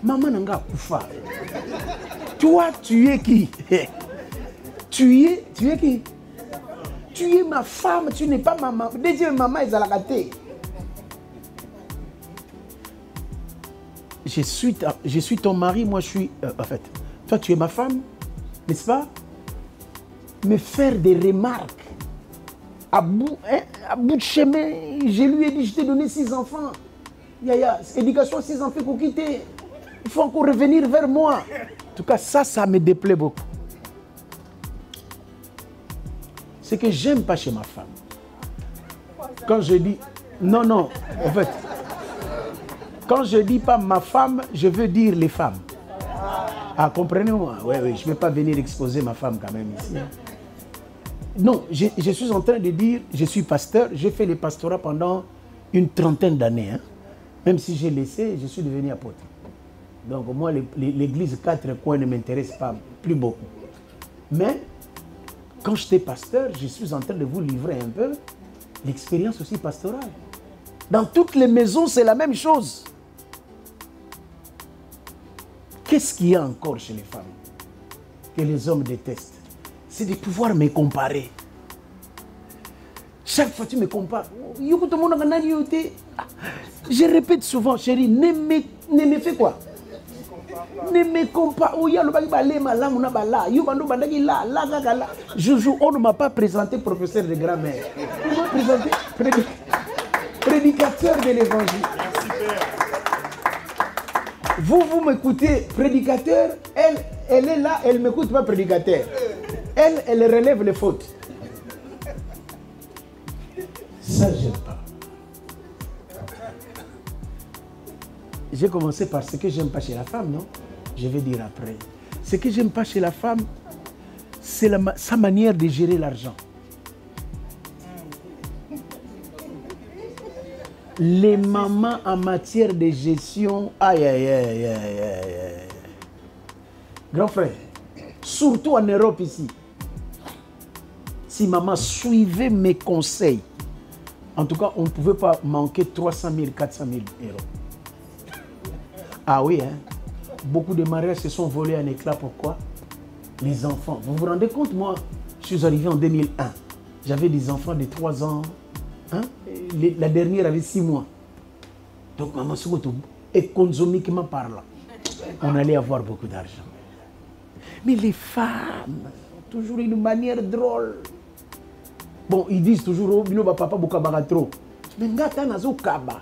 Speaker 3: Maman Nanga Koufa. Toi, tu es qui? Tu es qui? Tu es ma femme, tu n'es pas maman. Déjà, maman est à la gâtée. Je suis ton mari, moi je suis... en fait, toi tu es ma femme, n'est-ce pas? Me faire des remarques. À bout de chemin, je lui ai dit, je t'ai donné 6 enfants. Yaya, éducation 6 enfants pour quitter. Il faut encore revenir vers moi. En tout cas, ça me déplaît beaucoup. Ce que j'aime pas chez ma femme. Quand je dis... Non, en fait... Quand je dis pas ma femme, je veux dire les femmes. Ah, comprenez-moi. Oui, je ne vais pas venir exposer ma femme quand même ici. Non, je suis en train de dire, je suis pasteur, j'ai fait le pastorat pendant une 30aine d'années. Hein. Même si j'ai laissé, je suis devenu apôtre. Donc moi, l'église 4 coins ne m'intéresse pas plus beaucoup. Mais quand j'étais pasteur, je suis en train de vous livrer un peu l'expérience aussi pastorale. Dans toutes les maisons, c'est la même chose. Qu'est-ce qu'il y a encore chez les femmes que les hommes détestent? C'est de pouvoir me comparer. Chaque fois que tu me compares, je répète souvent, chérie, ne me fais quoi? Ne me compare. On ne m'a pas présenté professeur de grammaire. On m'a présenté prédicateur de l'évangile. Vous m'écoutez, prédicateur, elle est là, elle ne m'écoute pas prédicateur. Elle relève les fautes. Ça, j'aime pas. J'ai commencé par ce que j'aime pas chez la femme, non? Je vais dire après. Ce que j'aime pas chez la femme, c'est sa manière de gérer l'argent. Les mamans en matière de gestion, aïe. Grand frère, surtout en Europe ici, si maman suivait mes conseils, en tout cas, on ne pouvait pas manquer 300 000, 400 000 euros. Ah oui, hein? Beaucoup de mariages se sont volés en éclats. Pourquoi? Les enfants. Vous vous rendez compte, moi, je suis arrivé en 2001. J'avais des enfants de 3 ans. Hein? La dernière avait 6 mois. Donc, maman, économiquement parlant, on allait avoir beaucoup d'argent. Mais les femmes, toujours une manière drôle. Bon, ils disent toujours, oh, papa, trop. Mais ngata nazo kaba.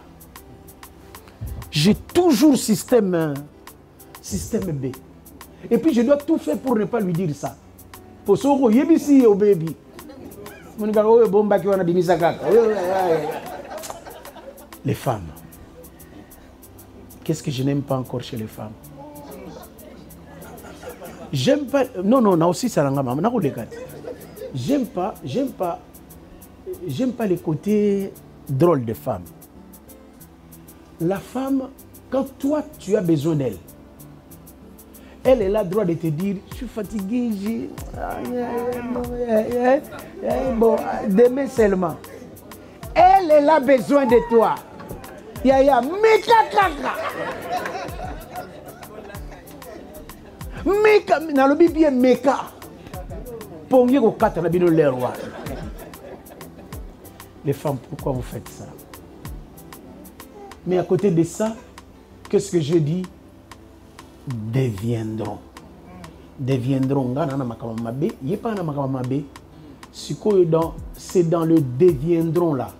Speaker 3: J'ai toujours système B. Et puis, je dois tout faire pour ne pas lui dire ça. Pour ça, yebisi au baby. Les femmes. Qu'est-ce que je n'aime pas encore chez les femmes? J'aime pas... Non, aussi ça j'aime pas les côtés drôles des femmes. La femme, quand toi, tu as besoin d'elle, elle a le droit de te dire, je suis fatiguée, bon, demain seulement. Elle a besoin de toi. Yaya, meka, nalobi bien meka. Pongé ko kata na bino le roi. Les femmes, pourquoi vous faites ça? Mais à côté de ça, qu'est-ce que je dis? Deviendront. Ngana makamamabe, yepa na makamamabe. C'est dans le deviendront là.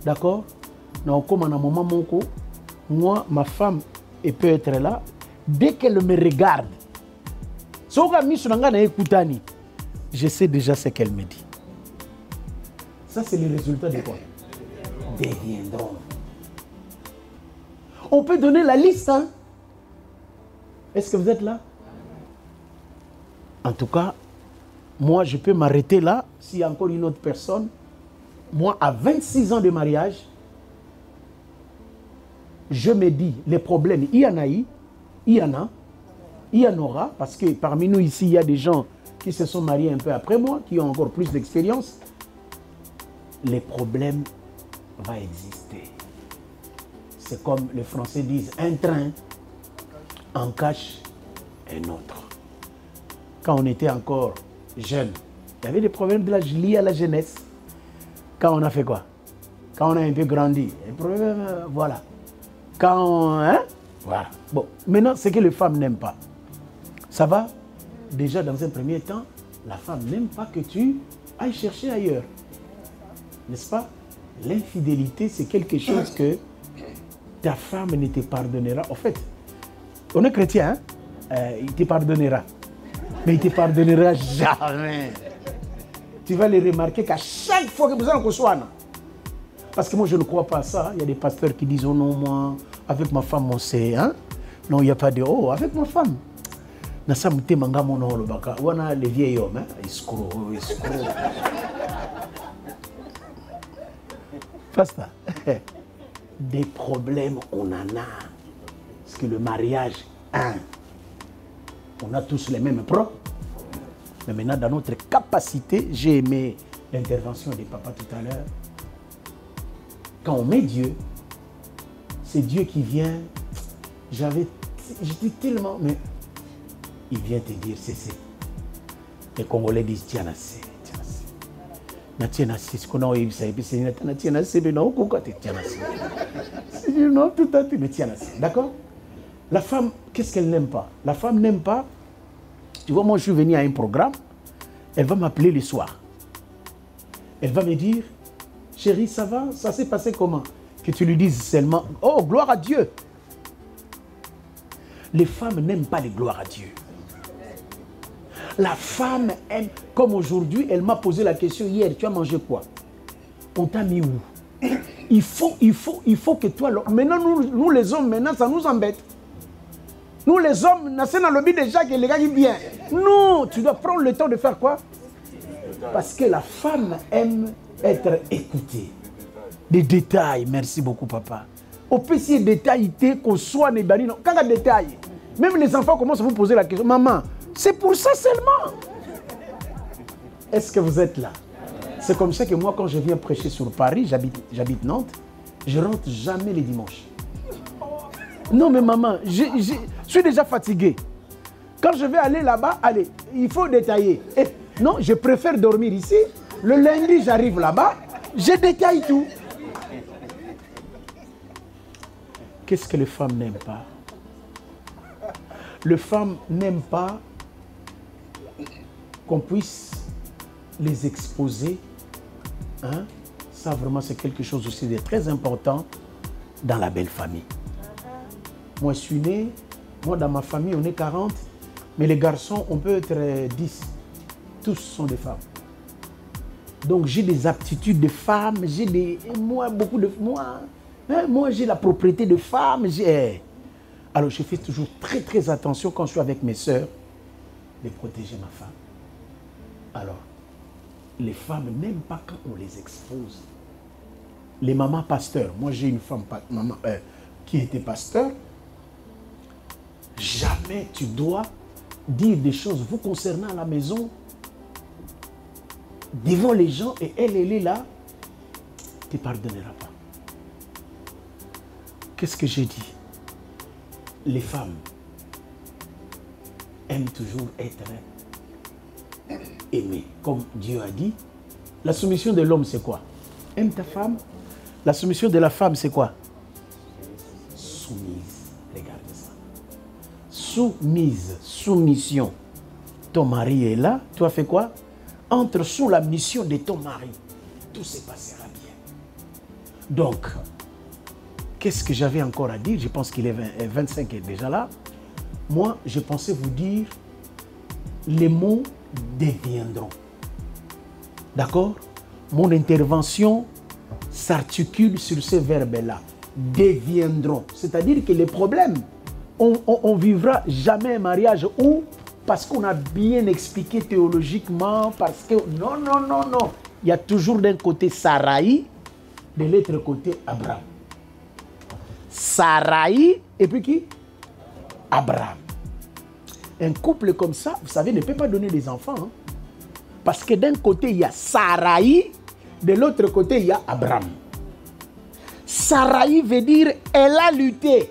Speaker 3: D'accord? Donc, comme à un moment, moi, ma femme, elle peut être là. Dès qu'elle me regarde, je sais déjà ce qu'elle me dit. Ça, c'est le résultat de quoi? Deviendront. On peut donner la liste, hein? Est-ce que vous êtes là? En tout cas, moi, je peux m'arrêter là. S'il y a encore une autre personne, moi, à 26 ans de mariage, je me dis, les problèmes, il y en a, il y en aura, parce que parmi nous ici, il y a des gens qui se sont mariés un peu après moi, qui ont encore plus d'expérience. Les problèmes vont exister. C'est comme les Français disent, un train en cache un autre. Quand on était encore jeune, il y avait des problèmes de liés à la jeunesse. Quand on a fait quoi? Quand on a un peu grandi, les problèmes, voilà. Quand on, hein? Voilà. Bon, maintenant, c'est que les femmes n'aiment pas. Ça va? Déjà, dans un premier temps, la femme n'aime pas que tu ailles chercher ailleurs. N'est-ce pas? L'infidélité, c'est quelque chose que ta femme ne te pardonnera. En fait, on est chrétien, hein? Il te pardonnera. Mais il ne te pardonnera jamais. Tu vas les remarquer qu'à chaque fois que besoin qu'on soit, parce que moi je ne crois pas à ça. Il y a des pasteurs qui disent oh non, moi, avec ma femme on sait. Hein? Non, il n'y a pas de oh, avec ma femme. On a les vieils hommes, hein? Escroc. Pasteur, des problèmes on en a. Parce que le mariage, hein? On a tous les mêmes problèmes. Mais maintenant, dans notre capacité, j'ai aimé l'intervention des papas tout à l'heure. Quand on met Dieu, c'est Dieu qui vient. J'étais tellement, mais il vient te dire, c'est. Les Congolais disent, tiens, c'est. Ce qu'on a eu, c'est non, tout à fait, mais tiens, d'accord? La femme, qu'est-ce qu'elle n'aime pas? La femme n'aime pas. Tu vois, moi, je suis venu à un programme. Elle va m'appeler le soir. Elle va me dire, chérie, ça va? Ça s'est passé comment? Que tu lui dises seulement, oh, gloire à Dieu. Les femmes n'aiment pas les gloires à Dieu. La femme aime, comme aujourd'hui, elle m'a posé la question hier, tu as mangé quoi? On t'a mis où? Il faut que toi... Maintenant, nous les hommes, maintenant, ça nous embête. Nous les hommes, c'est dans le but déjà que les gars disent bien. Non, tu dois prendre le temps de faire quoi? Parce que la femme aime être écoutée. Des détails, merci beaucoup papa. Au PC détail, qu'on soit né bani, quand il y a des détails, même les enfants commencent à vous poser la question, maman, c'est pour ça seulement. Est-ce que vous êtes là? C'est comme ça que moi, quand je viens prêcher sur Paris, j'habite Nantes, je rentre jamais les dimanches. Non mais maman, je suis déjà fatigué. Quand je vais aller là-bas, allez, il faut détailler. Et non, je préfère dormir ici. Le lundi, j'arrive là-bas, je détaille tout. Qu'est-ce que les femmes n'aiment pas? Les femmes n'aiment pas qu'on puisse les exposer. Hein? Ça, vraiment, c'est quelque chose aussi de très important dans la belle famille. Moi, je suis né, moi, dans ma famille, on est 40, mais les garçons, on peut être 10. Tous sont des femmes. Donc, j'ai des aptitudes de femmes, moi, beaucoup de... Moi, j'ai la propriété de femmes. Alors, je fais toujours très, très attention quand je suis avec mes sœurs de protéger ma femme. Alors, les femmes n'aiment pas quand on les expose. Les mamans pasteurs, moi, j'ai une femme maman, qui était pasteur. Jamais tu dois dire des choses vous concernant à la maison devant les gens et elle est là, tu ne pardonneras pas. Qu'est-ce que j'ai dit? Les femmes aiment toujours être aimées. Comme Dieu a dit, la soumission de l'homme c'est quoi? Aime ta femme. La soumission de la femme c'est quoi? Soumise. Regarde ça. Soumise, soumission. Ton mari est là, tu as fait quoi? Entre sous la mission de ton mari. Tout se passera bien. Donc, qu'est-ce que j'avais encore à dire? Je pense qu'il est 25 est déjà là. Moi, je pensais vous dire, les mots deviendront. D'accord? Mon intervention s'articule sur ce verbe-là. Deviendront. C'est-à-dire que les problèmes, on vivra jamais un mariage où, parce qu'on a bien expliqué théologiquement, parce que... Non. Il y a toujours d'un côté Sarai, de l'autre côté Abraham. Sarai, et puis qui? Abraham. Un couple comme ça, vous savez, ne peut pas donner des enfants. Hein? Parce que d'un côté, il y a Sarai, de l'autre côté, il y a Abraham. Sarai veut dire, elle a lutté.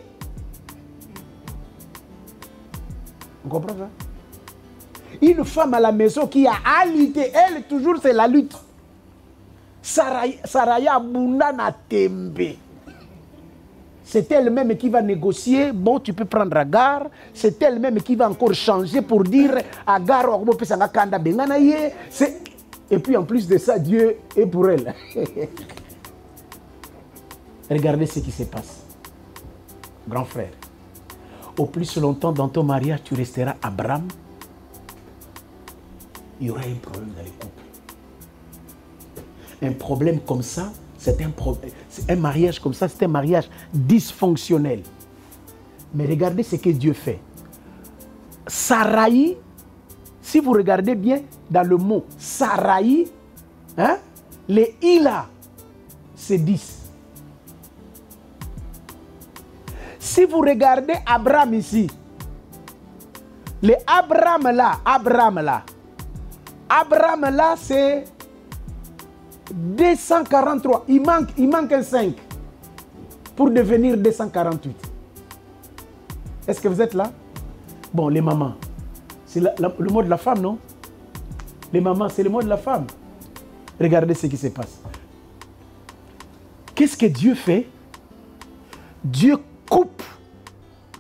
Speaker 3: On comprend ça? Une femme à la maison qui a à lutter, elle, toujours, c'est la lutte. Saraya Bounana Tembe. C'est elle-même qui va négocier. Bon, tu peux prendre Agar. C'est elle-même qui va encore changer pour dire Agar, et puis en plus de ça, Dieu est pour elle. Regardez ce qui se passe. Grand frère, au plus longtemps dans ton mariage, tu resteras Abraham. Il y aura un problème dans les couples. Un problème comme ça, c'est un problème. Un mariage comme ça, c'est un mariage dysfonctionnel. Mais regardez ce que Dieu fait. Sarai, si vous regardez bien dans le mot Sarai, hein, les Ila, c'est 10. Si vous regardez Abraham ici, les Abraham là, c'est 243. Il manque un 5 pour devenir 248. Est-ce que vous êtes là? Bon, les mamans, c'est le mot de la femme, non? Les mamans, c'est le mot de la femme. Regardez ce qui se passe. Qu'est-ce que Dieu fait? Dieu coupe,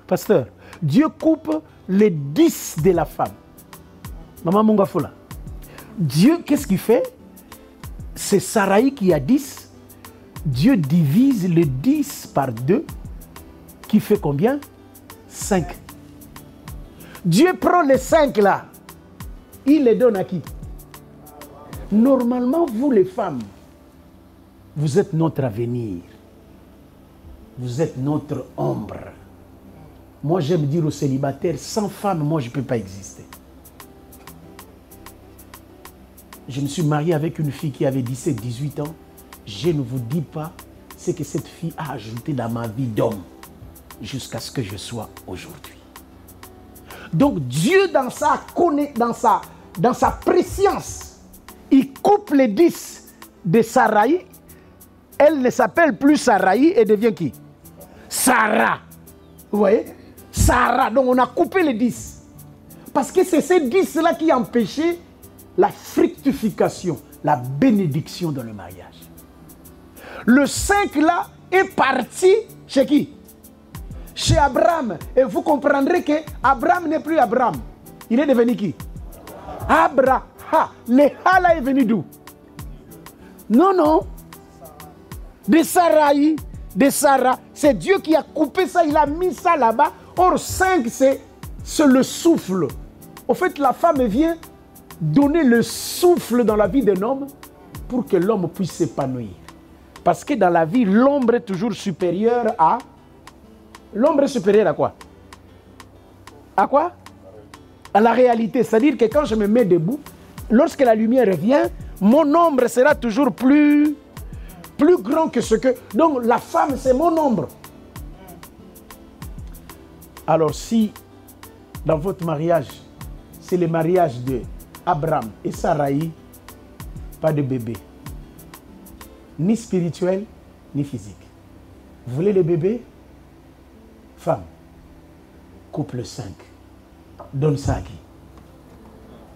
Speaker 3: pasteur, Dieu coupe les 10 de la femme. Maman Mungafola. Dieu, qu'est-ce qu'il fait? C'est Sarai qui a 10. Dieu divise le 10 par 2, qui fait combien? 5. Dieu prend les 5 là. Il les donne à qui? Normalement, vous les femmes, vous êtes notre avenir. Vous êtes notre ombre. Moi, j'aime dire aux célibataires, sans femme, moi, je ne peux pas exister. Je me suis marié avec une fille qui avait 17-18 ans. Je ne vous dis pas ce que cette fille a ajouté dans ma vie d'homme jusqu'à ce que je sois aujourd'hui. Donc, Dieu, dans sa préscience, il coupe les 10 de Sarai. Elle ne s'appelle plus Sarai et devient qui? Sarah. Vous voyez? Sarah. Donc on a coupé les 10. Parce que c'est ces 10-là qui empêchaient la fructification, la bénédiction dans le mariage. Le 5-là est parti chez qui? Chez Abraham. Et vous comprendrez que Abraham n'est plus Abraham. Il est devenu qui? Abraham. Le Ha là est venu d'où? Non. De Sarai, de Sarah. C'est Dieu qui a coupé ça, il a mis ça là-bas. Or, 5, c'est le souffle. Au fait, la femme vient donner le souffle dans la vie d'un homme pour que l'homme puisse s'épanouir. Parce que dans la vie, l'ombre est toujours supérieure à... L'ombre est supérieure à quoi? À quoi? À la réalité. C'est-à-dire que quand je me mets debout, lorsque la lumière revient, mon ombre sera toujours plus grand que ce que... Donc la femme, c'est mon ombre. Alors si, dans votre mariage, c'est le mariage de Abraham et Sarai, pas de bébé. Ni spirituel, ni physique. Vous voulez le bébé? Femme, couple 5. Donne ça à qui?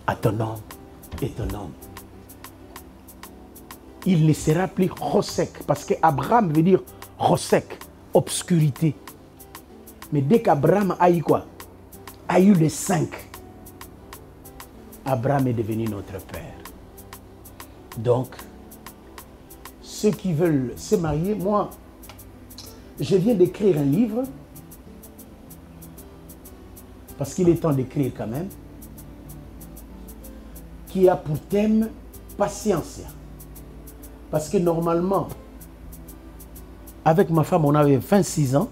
Speaker 3: À ton homme et ton homme. Il ne sera plus Rosek, parce que Abraham veut dire Rosek, obscurité. Mais dès qu'Abraham a eu quoi? A eu les 5. Abraham est devenu notre père. Donc, ceux qui veulent se marier, moi, je viens d'écrire un livre, parce qu'il est temps d'écrire quand même, qui a pour thème patience. Parce que normalement, avec ma femme, on avait 26 ans,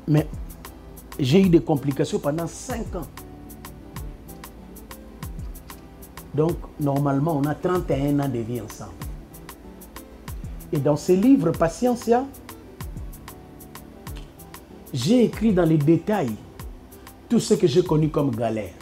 Speaker 3: mais j'ai eu des complications pendant 5 ans. Donc, normalement, on a 31 ans de vie ensemble. Et dans ce livre, Patientia, j'ai écrit dans les détails tout ce que j'ai connu comme galère.